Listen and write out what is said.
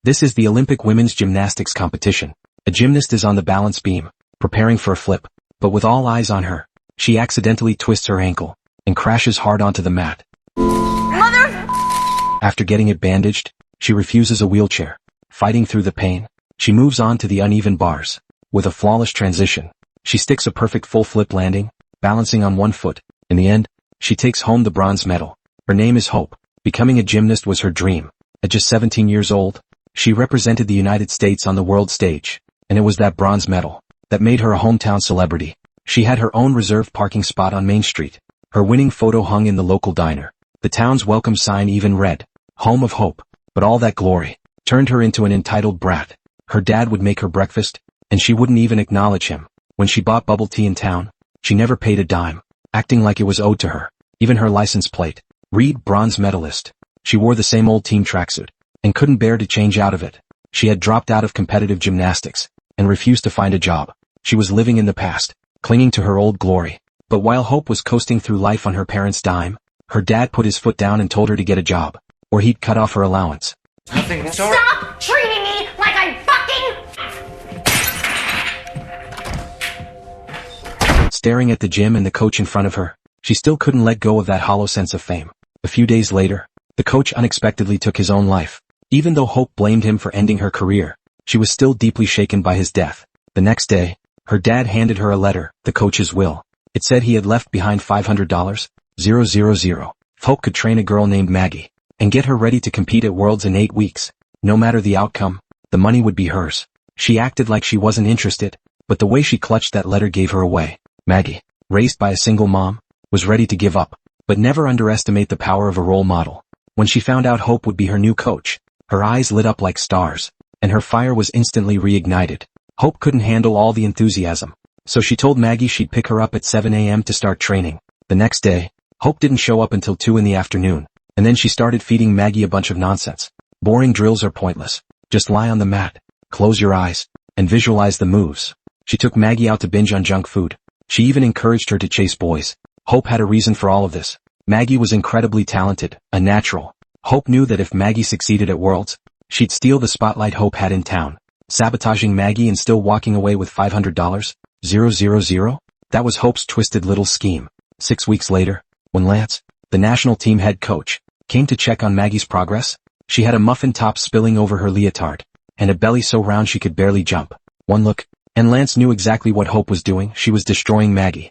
This is the Olympic women's gymnastics competition. A gymnast is on the balance beam, preparing for a flip, but with all eyes on her, she accidentally twists her ankle and crashes hard onto the mat. Mother! After getting it bandaged, she refuses a wheelchair. Fighting through the pain, she moves on to the uneven bars. With a flawless transition, she sticks a perfect full flip landing, balancing on one foot. In the end, she takes home the bronze medal. Her name is Hope. Becoming a gymnast was her dream. At just 17 years old, she represented the United States on the world stage, and it was that bronze medal that made her a hometown celebrity. She had her own reserved parking spot on Main Street. Her winning photo hung in the local diner. The town's welcome sign even read, "Home of Hope." But all that glory turned her into an entitled brat. Her dad would make her breakfast, and she wouldn't even acknowledge him. When she bought bubble tea in town, she never paid a dime, acting like it was owed to her. Even her license plate read bronze medalist. She wore the same old team tracksuit, and couldn't bear to change out of it. She had dropped out of competitive gymnastics, and refused to find a job. She was living in the past, clinging to her old glory. But while Hope was coasting through life on her parents' dime, her dad put his foot down and told her to get a job, or he'd cut off her allowance. Stop treating me like I'm fucking... Staring at the gym and the coach in front of her, she still couldn't let go of that hollow sense of fame. A few days later, the coach unexpectedly took his own life. Even though Hope blamed him for ending her career, she was still deeply shaken by his death. The next day, her dad handed her a letter, the coach's will. It said he had left behind $500, 000. Hope could train a girl named Maggie and get her ready to compete at Worlds in 8 weeks. No matter the outcome, the money would be hers. She acted like she wasn't interested, but the way she clutched that letter gave her away. Maggie, raised by a single mom, was ready to give up, but never underestimate the power of a role model. When she found out Hope would be her new coach, her eyes lit up like stars, and her fire was instantly reignited. Hope couldn't handle all the enthusiasm, so she told Maggie she'd pick her up at 7 a.m. to start training. The next day, Hope didn't show up until 2 in the afternoon, and then she started feeding Maggie a bunch of nonsense. Boring drills are pointless. Just lie on the mat, close your eyes, and visualize the moves. She took Maggie out to binge on junk food. She even encouraged her to chase boys. Hope had a reason for all of this. Maggie was incredibly talented, a natural. Hope knew that if Maggie succeeded at Worlds, she'd steal the spotlight Hope had in town. Sabotaging Maggie and still walking away with $500, 000? That was Hope's twisted little scheme. 6 weeks later, when Lance, the national team head coach, came to check on Maggie's progress, she had a muffin top spilling over her leotard, and a belly so round she could barely jump. One look, and Lance knew exactly what Hope was doing. She was destroying Maggie.